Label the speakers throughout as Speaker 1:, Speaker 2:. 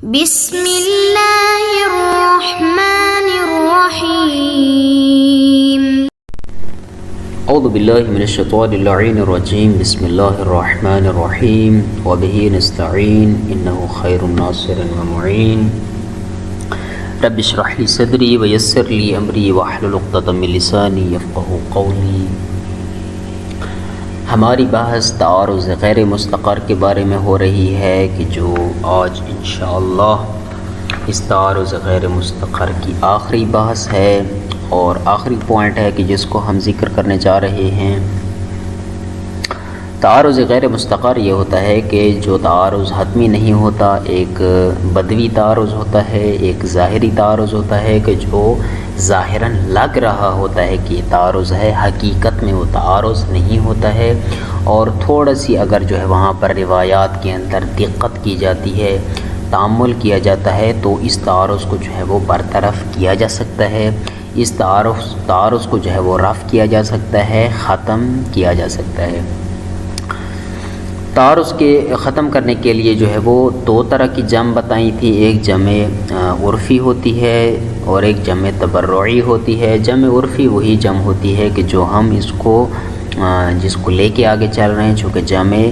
Speaker 1: بسم اللہ الرحمن الرحیم
Speaker 2: اعوذ باللہ من الشیطان اللعین الرجیم بسم اللہ الرحمن الرحیم وبہ نستعین انہ خیر ناصر ومعین رب اشرح لی صدری ویسر لی امری واحلل عقدۃ من لسانی یفقہوا قولی۔ ہماری بحث تعارض غیر مستقر کے بارے میں ہو رہی ہے کہ جو آج انشاءاللہ اس تعارض غیر مستقر کی آخری بحث ہے اور آخری پوائنٹ ہے کہ جس کو ہم ذکر کرنے جا رہے ہیں۔ تعارض غیر مستقر یہ ہوتا ہے کہ جو تعارض حتمی نہیں ہوتا، ایک بدوی تعارض ہوتا ہے، ایک ظاہری تعارض ہوتا ہے کہ جو ظاہراً لگ رہا ہوتا ہے کہ یہ تعارض ہے، حقیقت میں وہ تعارض نہیں ہوتا ہے، اور تھوڑا سی اگر جو ہے وہاں پر روایات کے اندر دقت کی جاتی ہے، تأمل کیا جاتا ہے، تو اس تعارض کو جو ہے وہ برطرف کیا جا سکتا ہے، اس تعارض کو جو ہے وہ رفع کیا جا سکتا ہے، ختم کیا جا سکتا ہے۔ تعارض کے ختم کرنے کے لیے جو ہے وہ دو طرح کی جمع بتائی تھی، ایک جمع عرفی ہوتی ہے اور ایک جمع تبرعی ہوتی ہے۔ جمع عرفی وہی جمع ہوتی ہے کہ جو ہم جس کو لے کے آگے چل رہے ہیں، چونکہ جمع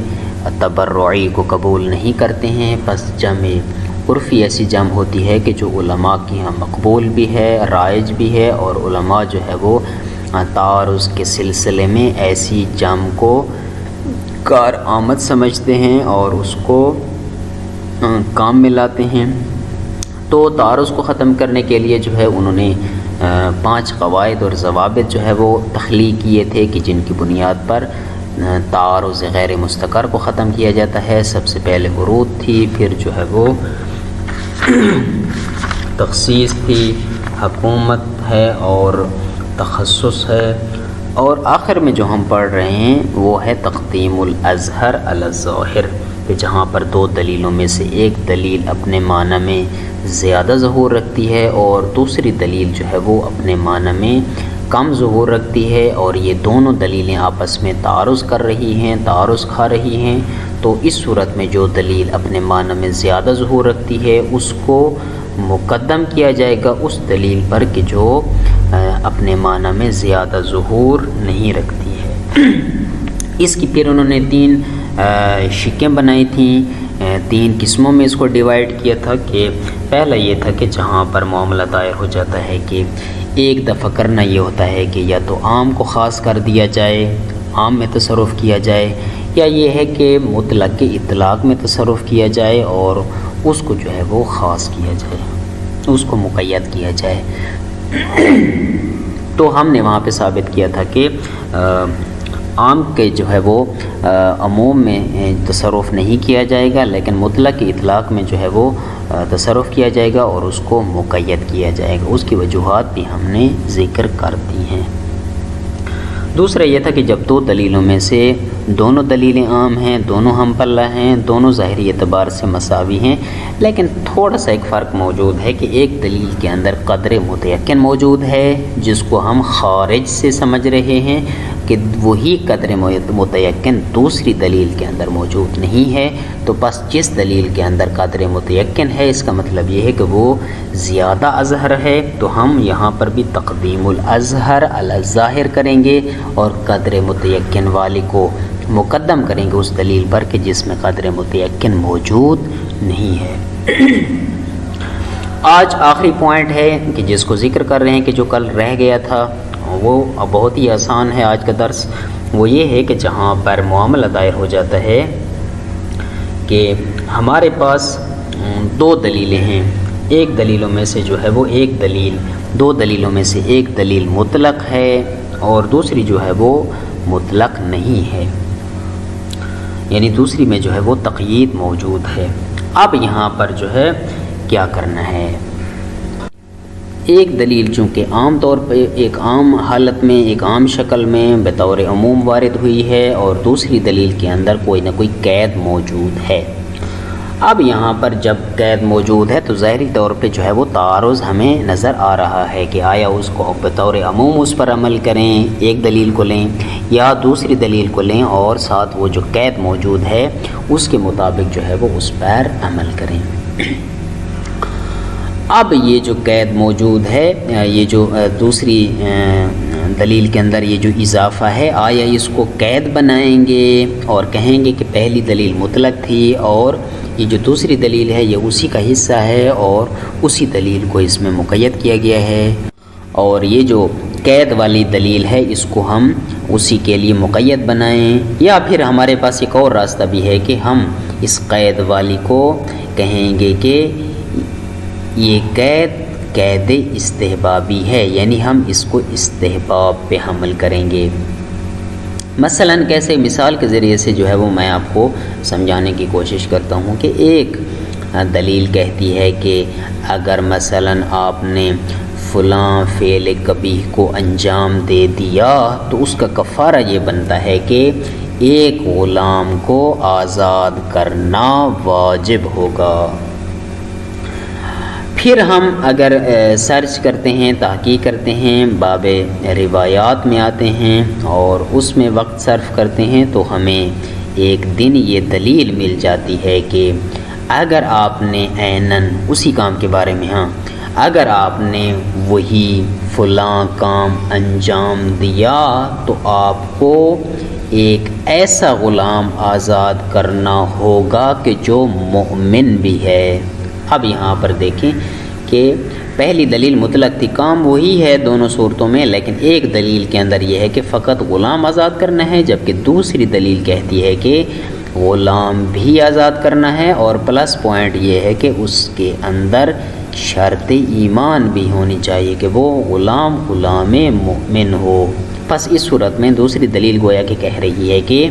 Speaker 2: تبرعی کو قبول نہیں کرتے ہیں، بس جمع عرفی ایسی جمع ہوتی ہے کہ جو علماء کی یہاں مقبول بھی ہے، رائج بھی ہے، اور علماء جو ہے وہ تعارض کے سلسلے میں ایسی جمع کو کارآمد سمجھتے ہیں اور اس کو کام میں لاتے ہیں۔ تو تعارض کو ختم کرنے کے لیے جو ہے انہوں نے 5 قواعد اور ضوابط جو ہے وہ تخلیق کیے تھے کہ جن کی بنیاد پر تعارض غیر مستقر کو ختم کیا جاتا ہے۔ سب سے پہلے عروض تھی، پھر جو ہے وہ تخصیص تھی، حکومت ہے اور تخصص ہے، اور آخر میں جو ہم پڑھ رہے ہیں وہ ہے تقدیم الاظہر علی الظاہر، کہ جہاں پر 2 دلیلوں میں سے ایک دلیل اپنے معنی میں زیادہ ظہور رکھتی ہے اور دوسری دلیل جو ہے وہ اپنے معنی میں کم ظہور رکھتی ہے، اور یہ دونوں دلیلیں آپس میں تعارض کر رہی ہیں، تعارض کھا رہی ہیں۔ تو اس صورت میں جو دلیل اپنے معنی میں زیادہ ظہور رکھتی ہے اس کو مقدم کیا جائے گا اس دلیل پر کہ جو اپنے معنی میں زیادہ ظہور نہیں رکھتی ہے۔ اس کی پھر انہوں نے 3 شکیں بنائی تھیں، 3 قسموں میں اس کو ڈیوائیڈ کیا تھا کہ پہلا یہ تھا کہ جہاں پر معاملہ دائر ہو جاتا ہے کہ ایک دفعہ کرنا یہ ہوتا ہے کہ یا تو عام کو خاص کر دیا جائے، عام میں تصرف کیا جائے، یا یہ ہے کہ مطلق کے اطلاق میں تصرف کیا جائے اور اس کو جو ہے وہ خاص کیا جائے، اس کو مقید کیا جائے۔ تو ہم نے وہاں پہ ثابت کیا تھا کہ عام کے جو ہے وہ عموم میں تصرف نہیں کیا جائے گا، لیکن مطلق کے اطلاق میں جو ہے وہ تصرف کیا جائے گا اور اس کو مقید کیا جائے گا۔ اس کی وجوہات بھی ہم نے ذکر کر دی ہیں۔ دوسرا یہ تھا کہ جب 2 دلیلوں میں سے دونوں دلیلیں عام ہیں، دونوں ہم پلہ ہیں، دونوں ظاہری اعتبار سے مساوی ہیں، لیکن تھوڑا سا ایک فرق موجود ہے کہ ایک دلیل کے اندر قدر متیقن موجود ہے جس کو ہم خارج سے سمجھ رہے ہیں کہ وہی قدر متیقن دوسری دلیل کے اندر موجود نہیں ہے۔ تو بس جس دلیل کے اندر قدر متیقن ہے اس کا مطلب یہ ہے کہ وہ زیادہ اظہر ہے، تو ہم یہاں پر بھی تقدیم الاظہر علی الظاہر کریں گے اور قدر متیقن والی کو مقدم کریں گے اس دلیل پر کہ جس میں قدر متیقن موجود نہیں ہے۔ آج آخری پوائنٹ ہے کہ جس کو ذکر کر رہے ہیں کہ جو کل رہ گیا تھا، وہ بہت ہی آسان ہے آج کا درس۔ وہ یہ ہے کہ جہاں پر معاملہ دائر ہو جاتا ہے کہ ہمارے پاس 2 دلیلیں ہیں، ایک دلیلوں میں سے جو ہے وہ 2 دلیلوں میں سے ایک دلیل مطلق ہے اور دوسری جو ہے وہ مطلق نہیں ہے، یعنی دوسری میں جو ہے وہ تقیید موجود ہے۔ اب یہاں پر جو ہے کیا کرنا ہے، ایک دلیل چونکہ عام طور پہ ایک عام حالت میں، ایک عام شکل میں بطور عموم وارد ہوئی ہے اور دوسری دلیل کے اندر کوئی نہ کوئی قید موجود ہے۔ اب یہاں پر جب قید موجود ہے تو ظاہری طور پہ جو ہے وہ تعارض ہمیں نظر آ رہا ہے کہ آیا اس کو بطور عموم اس پر عمل کریں، ایک دلیل کو لیں، یا دوسری دلیل کو لیں اور ساتھ وہ جو قید موجود ہے اس کے مطابق جو ہے وہ اس پر عمل کریں۔ اب یہ جو قید موجود ہے، یہ جو دوسری دلیل کے اندر یہ جو اضافہ ہے، آیا اس کو قید بنائیں گے اور کہیں گے کہ پہلی دلیل مطلق تھی اور یہ جو دوسری دلیل ہے یہ اسی کا حصہ ہے اور اسی دلیل کو اس میں مقید کیا گیا ہے، اور یہ جو قید والی دلیل ہے اس کو ہم اسی کے لیے مقید بنائیں، یا پھر ہمارے پاس ایک اور راستہ بھی ہے کہ ہم اس قید والی کو کہیں گے کہ یہ قید استحبابی ہے، یعنی ہم اس کو استحباب پہ حمل کریں گے۔ مثلا کیسے، مثال کے ذریعے سے جو ہے وہ میں آپ کو سمجھانے کی کوشش کرتا ہوں کہ ایک دلیل کہتی ہے کہ اگر مثلا آپ نے فلاں فعل قبیح کو انجام دے دیا تو اس کا کفارہ یہ بنتا ہے کہ ایک غلام کو آزاد کرنا واجب ہوگا۔ پھر ہم اگر سرچ کرتے ہیں، تحقیق کرتے ہیں، باب روایات میں آتے ہیں اور اس میں وقت صرف کرتے ہیں تو ہمیں ایک دن یہ دلیل مل جاتی ہے کہ اگر آپ نے عیناً اسی کام کے بارے میں، اگر آپ نے وہی فلاں کام انجام دیا تو آپ کو ایک ایسا غلام آزاد کرنا ہوگا کہ جو مومن بھی ہے۔ اب یہاں پر دیکھیں کہ پہلی دلیل مطلق تھی، کام وہی ہے دونوں صورتوں میں، لیکن ایک دلیل کے اندر یہ ہے کہ فقط غلام آزاد کرنا ہے، جبکہ دوسری دلیل کہتی ہے کہ غلام بھی آزاد کرنا ہے، اور پلس پوائنٹ یہ ہے کہ اس کے اندر شرط ایمان بھی ہونی چاہیے کہ وہ غلام مومن ہو۔ پس اس صورت میں دوسری دلیل گویا کہ کہہ رہی ہے کہ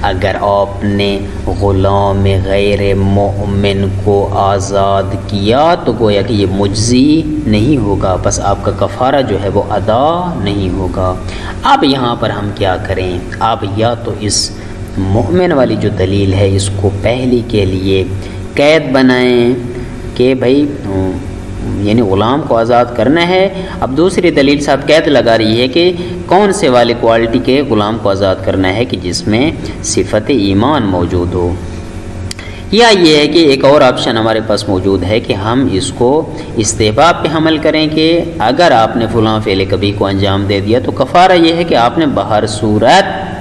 Speaker 2: اگر آپ نے غلام غیر مومن کو آزاد کیا تو گویا کہ یہ مجزی نہیں ہوگا، پس آپ کا کفارہ جو ہے وہ ادا نہیں ہوگا۔ اب یہاں پر ہم کیا کریں؟ اب یا تو اس مومن والی جو دلیل ہے اس کو پہلی کے لیے قید بنائیں کہ بھائی یعنی غلام کو آزاد کرنا ہے، اب دوسری دلیل صاحب قید لگا رہی ہے کہ کون سے والی کوالٹی کے غلام کو آزاد کرنا ہے کہ جس میں صفت ایمان موجود ہو، یا یہ ہے کہ ایک اور آپشن ہمارے پاس موجود ہے کہ ہم اس کو استحباب پہ حمل کریں کہ اگر آپ نے فلاں فعل قبیح کو انجام دے دیا تو کفارہ یہ ہے کہ آپ نے بہر صورت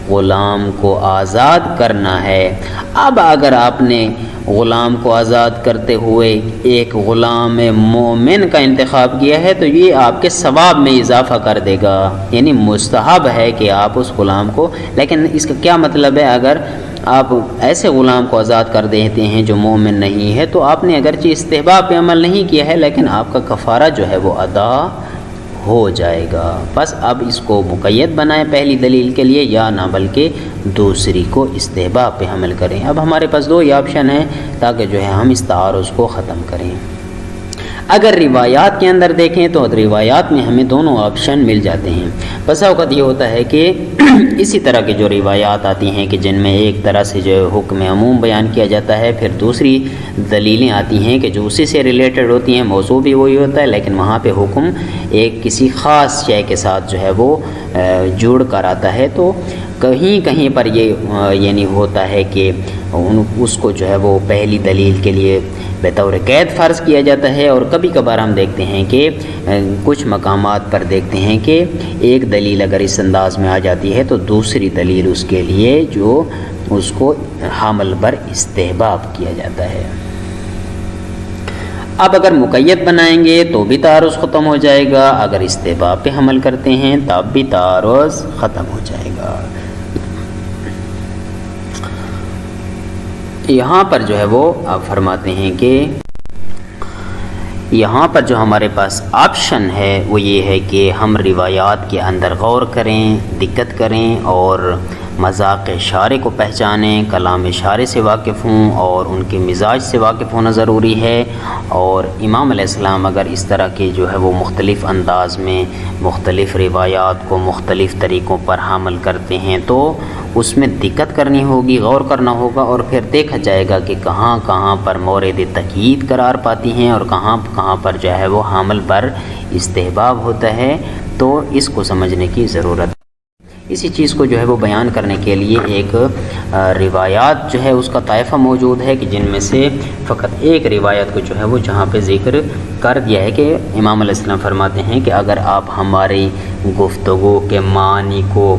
Speaker 2: غلام کو آزاد کرنا ہے۔ اب اگر آپ نے غلام کو آزاد کرتے ہوئے ایک غلام مومن کا انتخاب کیا ہے تو یہ آپ کے ثواب میں اضافہ کر دے گا، یعنی مستحب ہے کہ آپ اس غلام کو، لیکن اس کا کیا مطلب ہے؟ اگر آپ ایسے غلام کو آزاد کر دیتے ہیں جو مومن نہیں ہے تو آپ نے اگرچہ استحباب پہ عمل نہیں کیا ہے لیکن آپ کا کفارہ جو ہے وہ ادا ہو جائے گا۔ بس اب اس کو مقید بنائیں پہلی دلیل کے لیے یا نہ بلکہ دوسری کو استحباب پہ حمل کریں۔ اب ہمارے پاس دو ہی آپشن ہیں تاکہ جو ہے ہم اس تعارض کو ختم کریں۔ اگر روایات کے اندر دیکھیں تو روایات میں ہمیں دونوں آپشن مل جاتے ہیں۔ بس اوقات یہ ہوتا ہے کہ اسی طرح کی جو روایات آتی ہیں کہ جن میں ایک طرح سے جو حکم عموم بیان کیا جاتا ہے، پھر دوسری دلیلیں آتی ہیں کہ جو اسی سے ریلیٹڈ ہوتی ہیں، موضوع بھی وہی ہوتا ہے لیکن وہاں پہ حکم ایک کسی خاص شے کے ساتھ جو ہے وہ جوڑ کر آتا ہے، تو کہیں پر یہ یعنی ہوتا ہے کہ اس کو جو ہے وہ پہلی دلیل کے لیے بطور قید فرض کیا جاتا ہے، اور کبھی کبھار ہم دیکھتے ہیں کہ کچھ مقامات پر دیکھتے ہیں کہ ایک دلیل اگر اس انداز میں آ جاتی ہے تو دوسری دلیل اس کے لیے جو اس کو حمل بر استحباب کیا جاتا ہے۔ اب اگر مقید بنائیں گے تو بھی تعارض ختم ہو جائے گا، اگر استحباب پہ حمل کرتے ہیں تب بھی تعارض ختم ہو جائے گا۔ یہاں پر جو ہے وہ آپ فرماتے ہیں کہ یہاں پر جو ہمارے پاس آپشن ہے وہ یہ ہے کہ ہم روایات کے اندر غور کریں، دقت کریں اور مذاق شارع کو پہچانیں، کلام شارع سے واقف ہوں اور ان کے مزاج سے واقف ہونا ضروری ہے، اور امام علیہ السلام اگر اس طرح کے جو ہے وہ مختلف انداز میں مختلف روایات کو مختلف طریقوں پر حمل کرتے ہیں تو اس میں دقت کرنی ہوگی، غور کرنا ہوگا، اور پھر دیکھا جائے گا کہ کہاں کہاں پر مورد تقیید قرار پاتی ہیں اور کہاں کہاں پر جو ہے وہ حمل پر استحباب ہوتا ہے، تو اس کو سمجھنے کی ضرورت ہے۔ اسی چیز کو جو ہے وہ بیان کرنے کے لیے ایک روایات جو ہے اس کا طائفہ موجود ہے کہ جن میں سے فقط ایک روایت کو جو ہے وہ جہاں پہ ذکر کر دیا ہے کہ امام علیہ السلام فرماتے ہیں کہ اگر آپ ہماری گفتگو کے معنی کو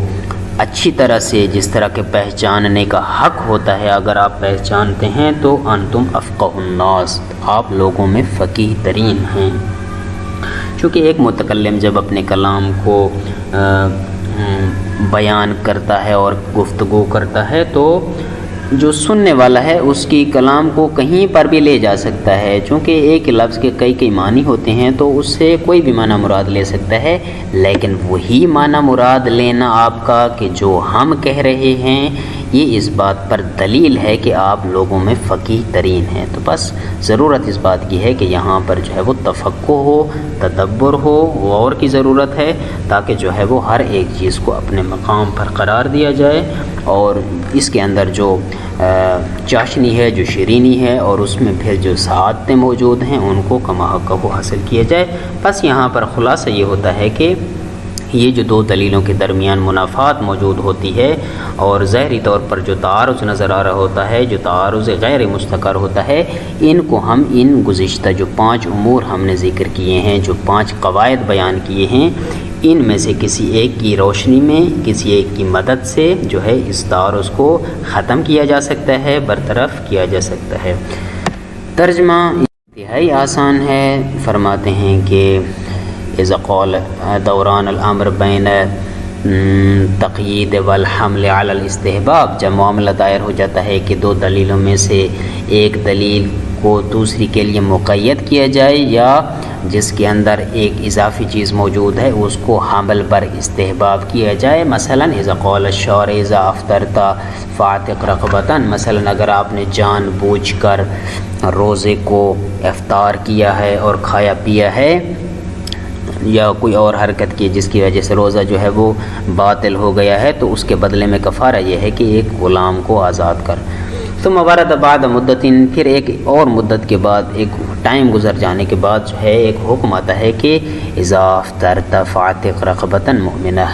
Speaker 2: اچھی طرح سے جس طرح کے پہچاننے کا حق ہوتا ہے اگر آپ پہچانتے ہیں تو انتم افقہ الناس، آپ لوگوں میں فقیہ ترین ہیں۔ چونکہ ایک متکلم جب اپنے کلام کو بیان کرتا ہے اور گفتگو کرتا ہے تو جو سننے والا ہے اس کی کلام کو کہیں پر بھی لے جا سکتا ہے، چونکہ ایک لفظ کے کئی معنی ہوتے ہیں تو اس سے کوئی بھی معنی مراد لے سکتا ہے، لیکن وہی معنی مراد لینا آپ کا کہ جو ہم کہہ رہے ہیں یہ اس بات پر دلیل ہے کہ آپ لوگوں میں فقیہ ترین ہیں۔ تو بس ضرورت اس بات کی ہے کہ یہاں پر جو ہے وہ تفقہ ہو، تدبر ہو، غور کی ضرورت ہے تاکہ جو ہے وہ ہر ایک چیز کو اپنے مقام پر قرار دیا جائے اور اس کے اندر جو چاشنی ہے، جو شیرینی ہے اور اس میں پھر جو سعادتیں موجود ہیں ان کو کما حق حاصل کیا جائے۔ بس یہاں پر خلاصہ یہ ہوتا ہے کہ یہ جو دو دلیلوں کے درمیان منافات موجود ہوتی ہے اور ظاہری طور پر جو تعارض نظر آ رہا ہوتا ہے، جو تعارض غیر مستقر ہوتا ہے، ان کو ہم ان گزشتہ جو 5 امور ہم نے ذکر کیے ہیں، جو 5 قواعد بیان کیے ہیں، ان میں سے کسی ایک کی روشنی میں، کسی ایک کی مدد سے جو ہے اس تعارض کو ختم کیا جا سکتا ہے، برطرف کیا جا سکتا ہے۔ ترجمہ انتہائی آسان ہے، فرماتے ہیں کہ اذا قال دوران الامر بین تقیید والحمل علی الاستحباب، جب معاملہ دائر ہو جاتا ہے کہ دو دلیلوں میں سے ایک دلیل کو دوسری کے لیے مقید کیا جائے یا جس کے اندر ایک اضافی چیز موجود ہے اس کو حمل پر استحباب کیا جائے، مثلا اذا قال الشارع اذا افطرت فاعتق رقبۃ، مثلا اگر آپ نے جان بوجھ کر روزے کو افطار کیا ہے اور کھایا پیا ہے یا کوئی اور حرکت کی جس کی وجہ سے روزہ جو ہے وہ باطل ہو گیا ہے تو اس کے بدلے میں کفارہ یہ ہے کہ ایک غلام کو آزاد کر۔ تو مبارد بعد مدت، پھر ایک اور مدت کے بعد، ایک ٹائم گزر جانے کے بعد جو ہے ایک حکم آتا ہے کہ اذا افطرت فاعتق رقبۃ مؤمنہ،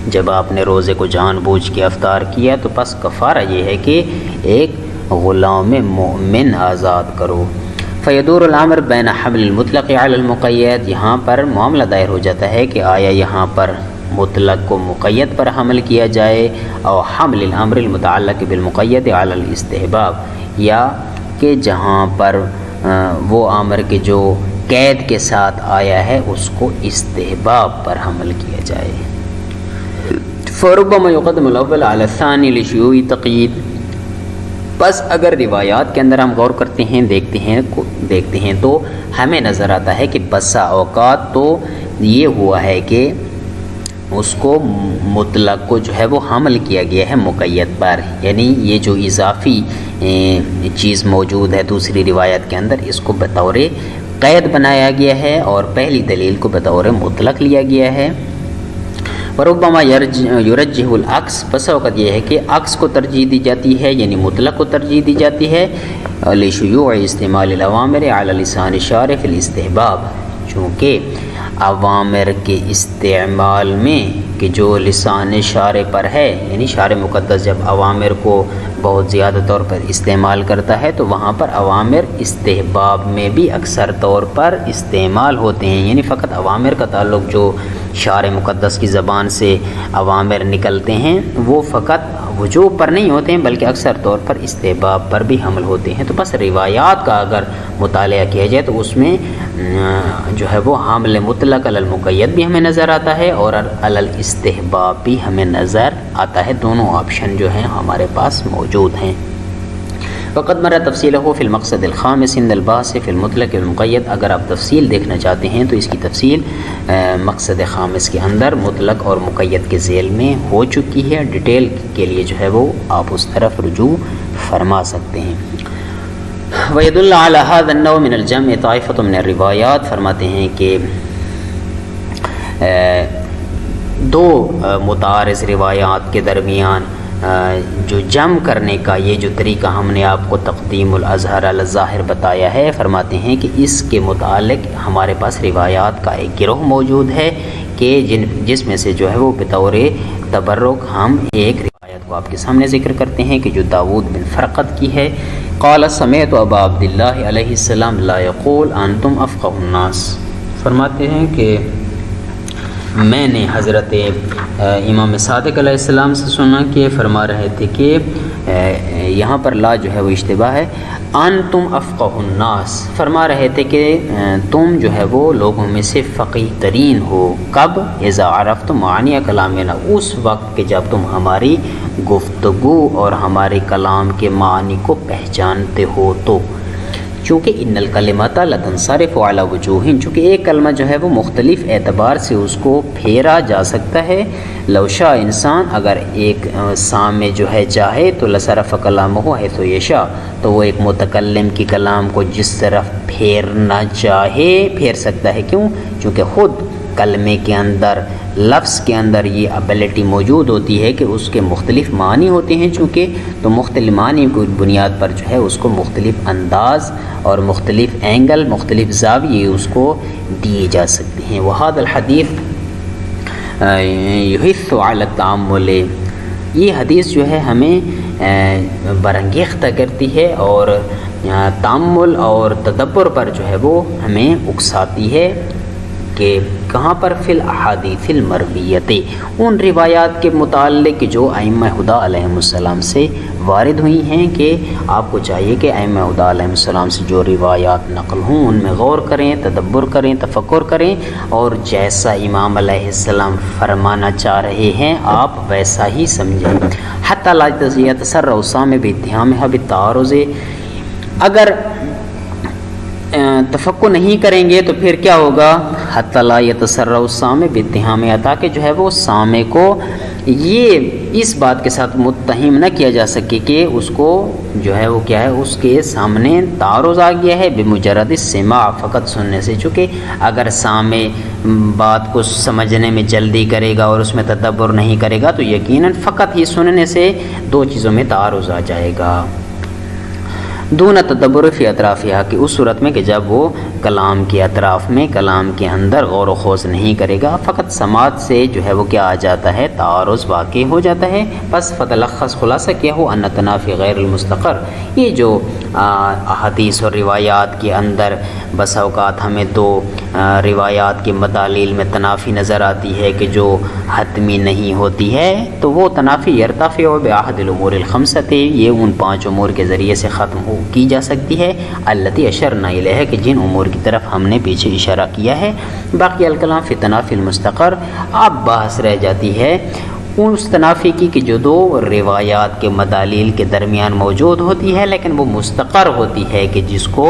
Speaker 2: جب آپ نے روزے کو جان بوجھ کے افطار کیا تو پس کفارہ یہ ہے کہ ایک غلام مومن آزاد کرو۔ فیدور الامر بین حمل المطلق علی المقید، یہاں پر معاملہ دائر ہو جاتا ہے کہ آیا یہاں پر مطلق کو مقید پر حمل کیا جائے اور حمل الامر المتعلق بالمقید علی الاستحباب، یا کہ جہاں پر وہ امر کے جو قید کے ساتھ آیا ہے اس کو استحباب پر حمل کیا جائے۔ فربما یقدم الاول علی الثانی لشیوع تقیید، بس اگر روایات کے اندر ہم غور کرتے ہیں، دیکھتے ہیں تو ہمیں نظر آتا ہے کہ بسا اوقات تو یہ ہوا ہے کہ اس کو مطلق کو جو ہے وہ حمل کیا گیا ہے مقید پر، یعنی یہ جو اضافی چیز موجود ہے دوسری روایت کے اندر اس کو بطور قید بنایا گیا ہے اور پہلی دلیل کو بطور مطلق لیا گیا ہے۔ وربما یرجح العکس، پس وقت یہ ہے کہ عکس کو ترجیح دی جاتی ہے، یعنی مطلق کو ترجیح دی جاتی ہے، لشیوع استعمال الاوامر علی لسان الشارع فی الاستحباب، چونکہ اوامر کے استعمال میں کہ جو لسان شارع پر ہے، یعنی شارع مقدس جب اوامر کو بہت زیادہ طور پر استعمال کرتا ہے تو وہاں پر اوامر استحباب میں بھی اکثر طور پر استعمال ہوتے ہیں، یعنی فقط اوامر کا تعلق جو شارع مقدس کی زبان سے اوامر نکلتے ہیں وہ فقط وجوب پر نہیں ہوتے ہیں بلکہ اکثر طور پر استحباب پر بھی حمل ہوتے ہیں۔ تو بس روایات کا اگر مطالعہ کیا جائے تو اس میں جو ہے وہ حمل مطلق علی المقید بھی ہمیں نظر آتا ہے اور علی الاستحباب بھی ہمیں نظر آتا ہے، دونوں آپشن جو ہیں ہمارے پاس موجود ہیں۔ وقد مرہ تفصیلہ فی المقصد الخامس عند الباحث فی المطلق والمقید، اگر آپ تفصیل دیکھنا چاہتے ہیں تو اس کی تفصیل مقصد خامس کے اندر مطلق اور مقید کے ذیل میں ہو چکی ہے، ڈیٹیل کے لیے جو ہے وہ آپ اس طرف رجوع فرما سکتے ہیں۔ وَيَدُلَّ عَلَى هَذَا النَّوْعِ مِنَ الْجَمْعِ طَائِفَةٌ مِنَ الرِّوَایَات، فرماتے ہیں کہ دو متعارض روایات کے درمیان جو جمع کرنے کا یہ جو طریقہ ہم نے آپ کو تقدیم الاظہر علی الظاہر بتایا ہے، فرماتے ہیں کہ اس کے متعلق ہمارے پاس روایات کا ایک گروہ موجود ہے کہ کہ جس میں سے جو ہے وہ بطور تبرک ہم ایک روایت کو آپ کے سامنے ذکر کرتے ہیں کہ جو داود بن فرقد کی ہے. قال سمعت ابا عبداللہ علیہ السلام لا یقول انتم افقہ الناس. فرماتے ہیں کہ میں نے حضرت امام صادق علیہ السلام سے سنا کہ فرما رہے تھے کہ یہاں پر لا جو ہے وہ اشتباہ ہے. انتم افقہ الناس فرما رہے تھے کہ تم جو ہے وہ لوگوں میں سے فقیہ ترین ہو. کب؟ اذا عرفتم معانی کلامنا، اس وقت کہ جب تم ہماری گفتگو اور ہمارے کلام کے معنی کو پہچانتے ہو. تو چونکہ ان الکلمات لتنصرف علی وجوہ، چونکہ ایک کلمہ جو ہے وہ مختلف اعتبار سے اس کو پھیرا جا سکتا ہے. لو شاء انسان اگر ایک سامع جو ہے چاہے تو لصرف کلامہ حیث یشاء، تو وہ ایک متکلم کی کلام کو جس طرف پھیرنا چاہے پھیر سکتا ہے. کیوں؟ چونکہ خود کلمے کے اندر، لفظ کے اندر یہ ابیلٹی موجود ہوتی ہے کہ اس کے مختلف معنی ہوتے ہیں. چونکہ تو مختلف معنی کی بنیاد پر جو ہے اس کو مختلف انداز اور مختلف اینگل، مختلف زاویے اس کو دیے جا سکتے ہیں. وہذا الحدیث یحث علی التأمل، یہ حدیث جو ہے ہمیں برانگیختہ کرتی ہے اور تأمل اور تدبر پر جو ہے وہ ہمیں اکساتی ہے. کہ کہاں پر؟ فی الاحادیث المرویۃ، ان روایات کے متعلق جو ائمہ ہدیٰ علیہ السلام سے وارد ہوئی ہیں. کہ آپ کو چاہیے کہ ائمہ ہدیٰ علیہ السلام سے جو روایات نقل ہوں ان میں غور کریں، تدبر کریں، تفکر کریں، اور جیسا امام علیہ السلام فرمانا چاہ رہے ہیں آپ ویسا ہی سمجھیں. حتی لا یتسرع السامع باتهامها بالتعارض، اگر تفکر نہیں کریں گے تو پھر کیا ہوگا؟ حتی لا یتسرع السامع باتهامها، تاکہ جو ہے وہ سامع کو یہ اس بات کے ساتھ متہم نہ کیا جا سکے کہ اس کو جو ہے وہ کیا ہے، اس کے سامنے تعارض آ گیا ہے بمجرد السماع، فقط سننے سے. چونکہ اگر سامع بات کو سمجھنے میں جلدی کرے گا اور اس میں تدبر نہیں کرے گا تو یقیناً فقط ہی سننے سے دو چیزوں میں تعارض آ جائے گا. دون تدبر فی اطرافها، کہ اس صورت میں کہ جب وہ کلام کے اطراف میں، کلام کے اندر غور و خوض نہیں کرے گا، فقط سماعت سے جو ہے وہ کیا آ جاتا ہے؟ تعارض واقع ہو جاتا ہے. بس فتلخص، خلاصہ کیا ہو، ان تنافی غیر المستقر، یہ جو احادیث اور روایات کے اندر بس اوقات ہمیں دو روایات کے مدالیل میں تنافی نظر آتی ہے کہ جو حتمی نہیں ہوتی ہے، تو وہ تنافی یرتفع باحد الامور الخمسۃ، یہ ان 5 امور کے ذریعے سے ختم کی جا سکتی ہے. التی اشرنا الیہ، کہ جن امور کی طرف ہم نے پیچھے اشارہ کیا ہے. باقی الکلام فی تنافی المستقر، اب بحث رہ جاتی ہے اس تنافی کی کہ جو دو روایات کے مدالیل کے درمیان موجود ہوتی ہے لیکن وہ مستقر ہوتی ہے کہ جس کو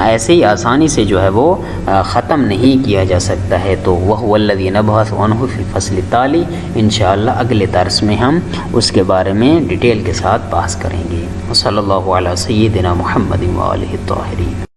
Speaker 2: ایسے ہی آسانی سے جو ہے وہ ختم نہیں کیا جا سکتا ہے. تو وَهُوَ الَّذِي نَبْحَثُ عَنْهُ فِي الْفَصْلِ التَّالِي، انشاءاللہ اگلے درس میں ہم اس کے بارے میں ڈیٹیل کے ساتھ بحث کریں گے. وصلی اللہ علی سیدنا محمد وآلہ الطاہرین.